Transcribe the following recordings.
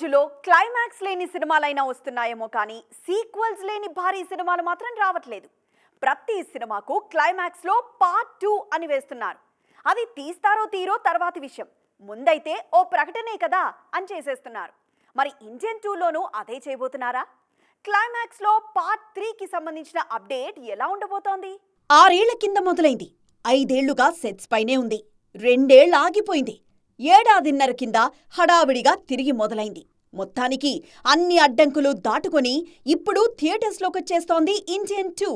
రోజుల్లో క్లైమాక్స్ లేని సినిమాలైనా వస్తున్నాయేమో కానీ సీక్వెల్స్ లేని భారీ సినిమాలు మాత్రం రావట్లేదు. ప్రతి సినిమాకు క్లైమాక్స్లో పార్ట్ 2 అని వేస్తున్నారు. అది తీస్తారో తీరో తర్వాతి విషయం. ముందైతే ఓ ప్రకటనే కదా అని చేసేస్తున్నారు. మరి ఇండియన్ 2లోనూ అదే చేయబోతున్నారా? క్లైమాక్స్లో పార్ట్ 3కి సంబంధించిన అప్డేట్ ఎలా ఉండబోతోంది? 6 ఏళ్ల కింద మొదలైంది. 5 ఏళ్లుగా సెట్స్ పైనే ఉంది. 2 ఏళ్లు ఆగిపోయింది. 7 ఏడాదిన్నర కింద హడావిడిగా తిరిగి మొదలైంది. మొత్తానికి అన్ని అడ్డంకులు దాటుకొని ఇప్పుడు థియేటర్స్లోకొచ్చేస్తోంది ఇండియన్ 2.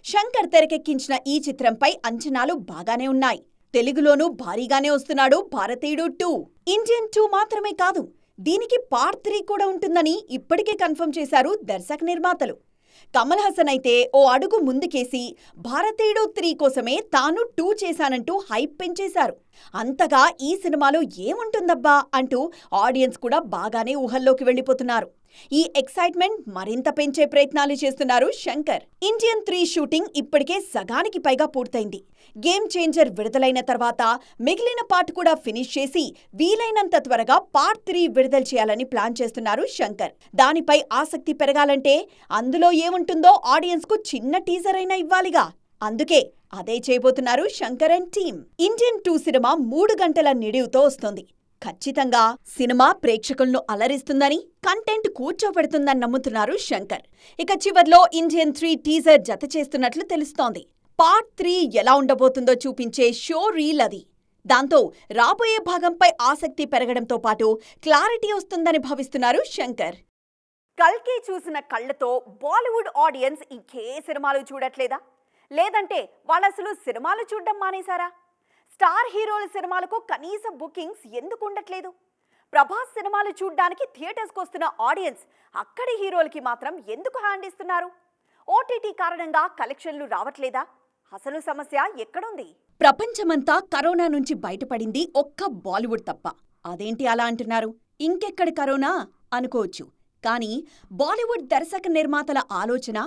శంకర్ తెరకెక్కించిన ఈ చిత్రంపై అంచనాలు బాగానే ఉన్నాయి. తెలుగులోనూ భారీగానే వస్తున్నాడు భారతీయుడు 2. ఇండియన్ 2 మాత్రమే కాదు, దీనికి పార్ట్ 3 కూడా ఉంటుందని ఇప్పటికే కన్ఫర్మ్ చేశారు దర్శక నిర్మాతలు. కమల్ హాసన్ అయితే ఓ అడుగు ముందుకేసి భారతీయుడు 3 కోసమే తాను 2 చేశానంటూ హైప్ పెంచేశారు. అంతగా ఈ సినిమాలో ఏముంటుందబ్బా అంటూ ఆడియన్స్ కూడా బాగానే ఊహల్లోకి వెళ్లిపోతున్నారు. ఈ ఎక్సైట్మెంట్ మరింత పెంచే ప్రయత్నాలు చేస్తున్నారు శంకర్. ఇండియన్ 3 షూటింగ్ ఇప్పటికే సగానికి పైగా పూర్తయింది. గేమ్ చేంజర్ విడుదలైన తర్వాత మిగిలిన పార్ట్ కూడా ఫినిష్ చేసి వీలైనంత త్వరగా పార్ట్ 3 విడుదల చేయాలని ప్లాన్ చేస్తున్నారు శంకర్. దానిపై ఆసక్తి పెరగాలంటే అందులో ఏముంటుందో ఆడియన్స్ కు చిన్న టీజర్ అయినా ఇవ్వాలిగా. అందుకే అదే చేయబోతున్నారు Shankar and team. Indian 2 cinema 3 గంటల నిడివుతో వస్తుంది. ఖచ్చితంగా సినిమా ప్రేక్షకులను అలరిస్తుందని, కంటెంట్ కూర్చోబెడుతుందని నమ్ముతున్నారు శంకర్. ఇక చివర్లో ఇండియన్ 3 టీజర్ జత చేస్తున్నట్లు తెలుస్తోంది. పార్ట్ 3 ఎలా ఉండబోతుందో చూపించే షో రీల్ అది. దాంతో రాబోయే భాగంపై ఆసక్తి పెరగడంతో పాటు క్లారిటీ వస్తుందని భావిస్తున్నారు శంకర్. కల్కి చూసిన కళ్ళతో బాలీవుడ్ ఆడియన్స్ ఇంకే సినిమాలు చూడట్లేదా? లేదంటే వాళ్ళసలు సినిమాలు చూడడం మానేశారా? స్టార్ హీరోల సినిమాలకు కనీస బుకింగ్స్ ఎందుకు ఉండట్లేదు? ప్రభాస్ సినిమాలు చూడ్డానికి థియేటర్స్కి వస్తున్న ఆడియన్స్ అక్కడి హీరోలకి మాత్రం ఎందుకు హ్యాండ్ ఇస్తున్నారు? ఓటీటీ కారణంగా కలెక్షన్లు రావట్లేదా? అసలు సమస్య ఎక్కడుంది? ప్రపంచమంతా కరోనా నుంచి బయటపడింది ఒక్క బాలీవుడ్ తప్ప. అదేంటి అలా అంటున్నారు? ఇంకెక్కడి కరోనా అనుకోవచ్చు. కానీ బాలీవుడ్ దర్శక నిర్మాతల ఆలోచన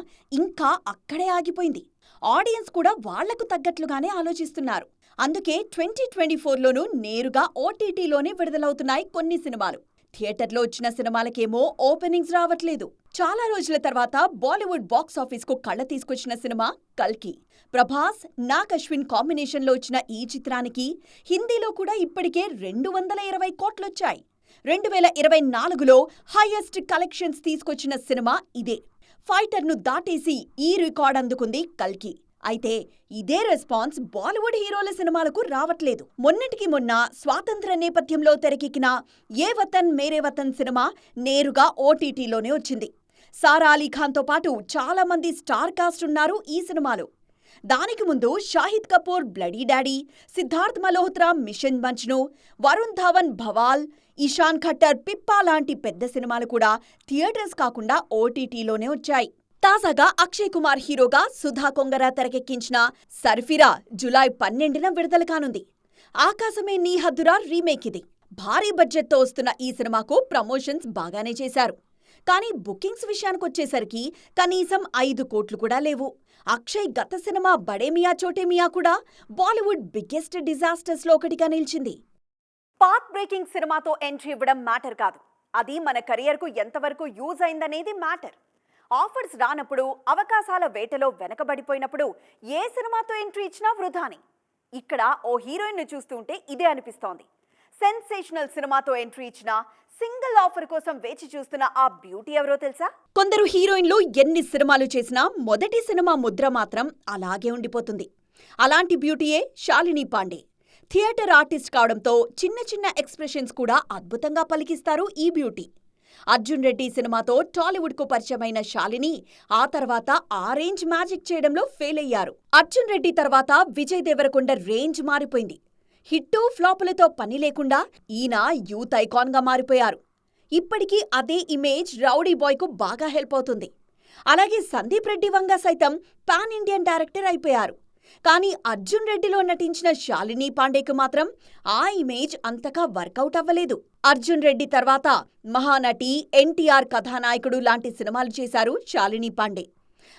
ఇంకా అక్కడే ఆగిపోయింది. ఆడియన్స్ కూడా వాళ్లకు తగ్గట్లుగానే ఆలోచిస్తున్నారు. అందుకే 2024లోనూ నేరుగా ఓటీటీలోనే విడుదలవుతున్నాయి కొన్ని సినిమాలు. థియేటర్లో వచ్చిన సినిమాలకేమో ఓపెనింగ్స్ రావట్లేదు. చాలా రోజుల తర్వాత బాలీవుడ్ బాక్సాఫీస్కు కళ్ళ తీసుకొచ్చిన సినిమా కల్కి. ప్రభాస్, నాగ్ అశ్విన్ కాంబినేషన్లో వచ్చిన ఈ చిత్రానికి హిందీలో కూడా ఇప్పటికే 220 కోట్లొచ్చాయి. 2024లో హైయెస్ట్ కలెక్షన్స్ తీసుకొచ్చిన సినిమా ఇదే. ఫైటర్ను దాటేసి ఈ రికార్డ్ అందుకుంది కల్కి. అయితే ఇదే రెస్పాన్స్ బాలీవుడ్ హీరోల సినిమాలకు రావట్లేదు. మొన్నటికి మొన్న స్వాతంత్ర నేపథ్యంలో తెరకెక్కిన ఏ వతన్ మేరే వతన్ సినిమా నేరుగా ఓటీటీలోనే వచ్చింది. సారా అలీ ఖాన్తో పాటు చాలా మంది స్టార్ కాస్ట్ ఉన్నారు ఈ సినిమాలో. దానికి ముందు Shahid Kapoor Bloody Daddy, Sidharth Malhotra Mission Majnu, Varun Dhawan Bawaal, Ishaan Khatter Pippa లాంటి పెద్ద సినిమాలు కూడా థియేటర్స్ కాకుండా ఓటీటీలోనే వచ్చాయి. తాజాగా అక్షయ్ కుమార్ హీరోగా సుధా కొంగర తెరకెక్కించిన సర్ఫిరా జూలై 12న విడుదల కానుంది. ఆకాశమే నీ హద్దురా రీమేక్ ఇది. భారీ బడ్జెట్తో వస్తున్న ఈ సినిమాకు ప్రమోషన్స్ బాగానే చేశారు. కానీ బుకింగ్స్ విషయానికొచ్చేసరికి కనీసం 5 కోట్లు కూడా లేవు. అక్షయ్ గత సినిమా బడే మియా చోటే మియా కూడా బాలీవుడ్ బిగ్గెస్ట్ డిజాస్టర్స్లో ఒకటిగా నిలిచింది. పాత్ బ్రేకింగ్ సినిమాతో ఎంట్రీ ఇవ్వడం మ్యాటర్ కాదు, అది మన కెరియర్కు ఎంతవరకు యూజ్ అయిందనేది మ్యాటర్. ఆఫర్స్ రానప్పుడు, అవకాశాల వేటలో వెనకబడిపోయినప్పుడు ఏ సినిమాతో ఎంట్రీ ఇచ్చినా వృధాని. ఇక్కడ ఓ హీరోయిన్ను చూస్తుంటే ఇదే అనిపిస్తోంది. సెన్సేషనల్ సినిమాతో ఎంట్రీ ఇచ్చినా సింగిల్ ఆఫర్ కోసం వేచి చూస్తున్న ఆ బ్యూటీ ఎవరో తెలుసా? కొందరు హీరోయిన్లు ఎన్ని సినిమాలు చేసినా మొదటి సినిమా ముద్ర మాత్రం అలాగే ఉండిపోతుంది. అలాంటి బ్యూటీయే శాలిని పాండే. థియేటర్ ఆర్టిస్ట్ కావడంతో చిన్న చిన్న ఎక్స్ప్రెషన్స్ కూడా అద్భుతంగా పలికిస్తారు ఈ బ్యూటీ. అర్జున్ రెడ్డి సినిమాతో టాలీవుడ్కు పరిచయమైన శాలిని ఆ తర్వాత ఆ రేంజ్ మ్యాజిక్ చేయడంలో ఫెయిల్ అయ్యారు. అర్జున్ రెడ్డి తర్వాత విజయ్ దేవరకొండ రేంజ్ మారిపోయింది. హిట్టు ఫ్లాపులతో పని లేకుండా ఈయన యూత్ ఐకాన్గా మారిపోయారు. ఇప్పటికీ అదే ఇమేజ్ రౌడీ బాయ్కు బాగా హెల్ప్ అవుతుంది. అలాగే సందీప్ రెడ్డి వంగ సైతం పాన్ ఇండియన్ డైరెక్టర్ అయిపోయారు. కానీ అర్జున్ రెడ్డిలో నటించిన శాలిని పాండేకు మాత్రం ఆ ఇమేజ్ అంతగా వర్కౌట్ అవ్వలేదు. అర్జున్ రెడ్డి తర్వాత మహానటి, ఎన్టీఆర్ కథానాయకుడు లాంటి సినిమాలు చేశారు శాలిని పాండే.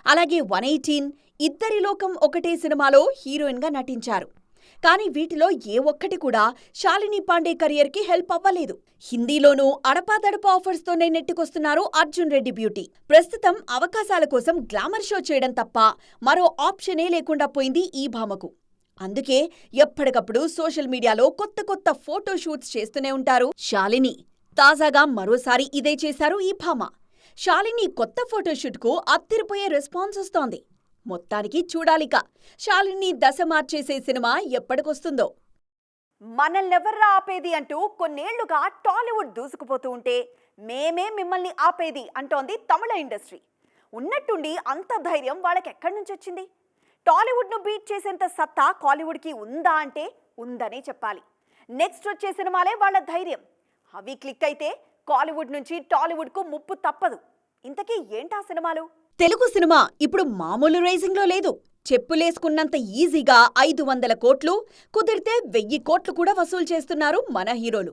అలాగే 118, ఇద్దరి లోకం ఒకటే సినిమాలో హీరోయిన్గా నటించారు. కానీ వీటిలో ఏ ఒక్కటి కూడా శాలిని పాండే కెరియర్కి హెల్ప్ అవ్వలేదు. హిందీలోనూ అడపాదడపా ఆఫర్స్తోనే నెట్టుకొస్తున్నారు అర్జున్ రెడ్డి బ్యూటీ. ప్రస్తుతం అవకాశాల కోసం గ్లామర్ షో చేయడం తప్ప మరో ఆప్షనే లేకుండా పోయింది ఈ భామకు. అందుకే ఎప్పటికప్పుడు సోషల్ మీడియాలో కొత్త కొత్త ఫోటో షూట్స్ చేస్తూనే ఉంటారు శాలిని. తాజాగా మరోసారి ఇదే చేశారు ఈ భామ. శాలిని కొత్త ఫోటోషూట్కు అత్తిరిపోయే రెస్పాన్స్ వస్తోంది. మొత్తానికి చూడాలిక శాలిని దశ మార్చేసే సినిమా ఎప్పటికొస్తుందో. మనల్నెవర్రా ఆపేది అంటూ కొన్నేళ్లుగా టాలీవుడ్ దూసుకుపోతూ ఉంటే మేమే మిమ్మల్ని ఆపేది అంటోంది తమిళ ఇండస్ట్రీ. ఉన్నట్టుండి అంత ధైర్యం వాళ్ళకెక్కడి నుంచి వచ్చింది? టాలీవుడ్ను బీట్ చేసేంత సత్తా కాలీవుడ్కి ఉందా అంటే ఉందనే చెప్పాలి. నెక్స్ట్ వచ్చే సినిమాలే వాళ్ళ ధైర్యం. అవి క్లిక్ అయితే కాలీవుడ్ నుంచి టాలీవుడ్కు ముప్పు తప్పదు. ఇంతకీ ఏంటా సినిమాలు? తెలుగు సినిమా ఇప్పుడు మామూలు రైజింగ్లో లేదు. చెప్పులేసుకున్నంత ఈజీగా 500 కోట్లు, కుదిరితే 1000 కోట్లు కూడా వసూలు చేస్తున్నారు మన హీరోలు.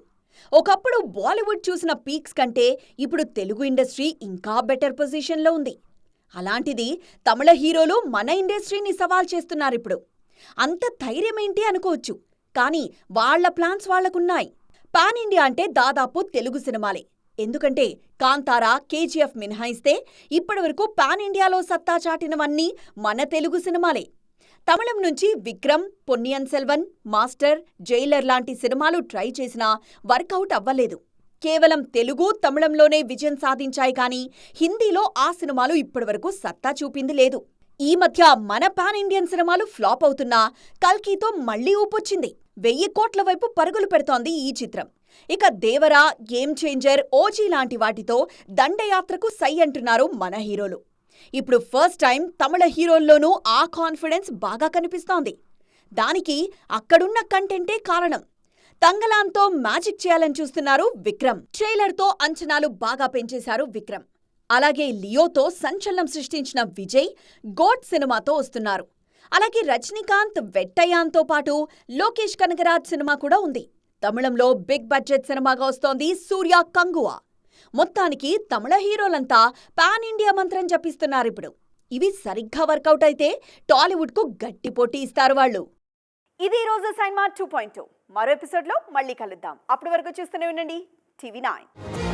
ఒకప్పుడు బాలీవుడ్ చూసిన పీక్స్ కంటే ఇప్పుడు తెలుగు ఇండస్ట్రీ ఇంకా బెటర్ పొజిషన్లో ఉంది. అలాంటిది తమిళ హీరోలు మన ఇండస్ట్రీని సవాల్ చేస్తున్నారిప్పుడు. అంత ధైర్యమేంటి అనుకోవచ్చు, కానీ వాళ్ల ప్లాన్స్ వాళ్లకున్నాయి. పాన్ ఇండియా అంటే దాదాపు తెలుగు సినిమాలే. ఎందుకంటే కాంతారా, కేజీఎఫ్ మినహాయిస్తే ఇప్పటివరకు పాన్ ఇండియాలో సత్తా చాటినవన్నీ మన తెలుగు సినిమాలే. తమిళం నుంచి విక్రమ్, పొన్నియిన్ సెల్వన్, మాస్టర్, జైలర్ లాంటి సినిమాలు ట్రై చేసినా వర్కౌట్ అవ్వలేదు. కేవలం తెలుగు, తమిళంలోనే విజయం సాధించాయి కానీ హిందీలో ఆ సినిమాలు ఇప్పటివరకు సత్తా చూపింది లేదు. ఈ మధ్య మన పాన్ ఇండియన్ సినిమాలు ఫ్లాప్ అవుతున్నా కల్కితో మళ్లీ ఊపొచ్చింది. 1000 కోట్ల వైపు పరుగులు పెడుతోంది ఈ చిత్రం. ఇక దేవరా, గేమ్ చేంజర్, ఓజీ లాంటి వాటితో దండయాత్రకు సై అంటున్నారు మన హీరోలు. ఇప్పుడు ఫస్ట్ టైం తమిళ హీరోల్లోనూ ఆ కాన్ఫిడెన్స్ బాగా కనిపిస్తోంది. దానికి అక్కడున్న కంటెంటే కారణం. తంగలాన్తో మ్యాజిక్ చేయాలని చూస్తున్నారు విక్రమ్. ట్రైలర్తో అంచనాలు బాగా పెంచేశారు విక్రమ్. అలాగే లియోతో సంచలనం సృష్టించిన విజయ్ గోడ్ సినిమాతో వస్తున్నారు. అలాగే రజనీకాంత్, వెట్టయాన్తో పాటు లోకేష్ కనగరాజ్ సినిమా కూడా ఉంది. తమిళంలో బిగ్ బడ్జెట్ సినిమాగా వస్తోంది సూర్య కంగువా. మొత్తానికి తమిళ హీరోలంతా పాన్ ఇండియా మంత్రం జపిస్తున్నారిప్పుడు. ఇవి సరిగ్గా వర్కౌట్ అయితే టాలీవుడ్కు గట్టి పోటీ ఇస్తారు వాళ్ళు. ఇది ఈరోజు సైన్మా 2.2. మరో ఎపిసోడ్లో మళ్ళీ కలుద్దాం. అప్పటి వరకు చూస్తూనే ఉండండి TV9.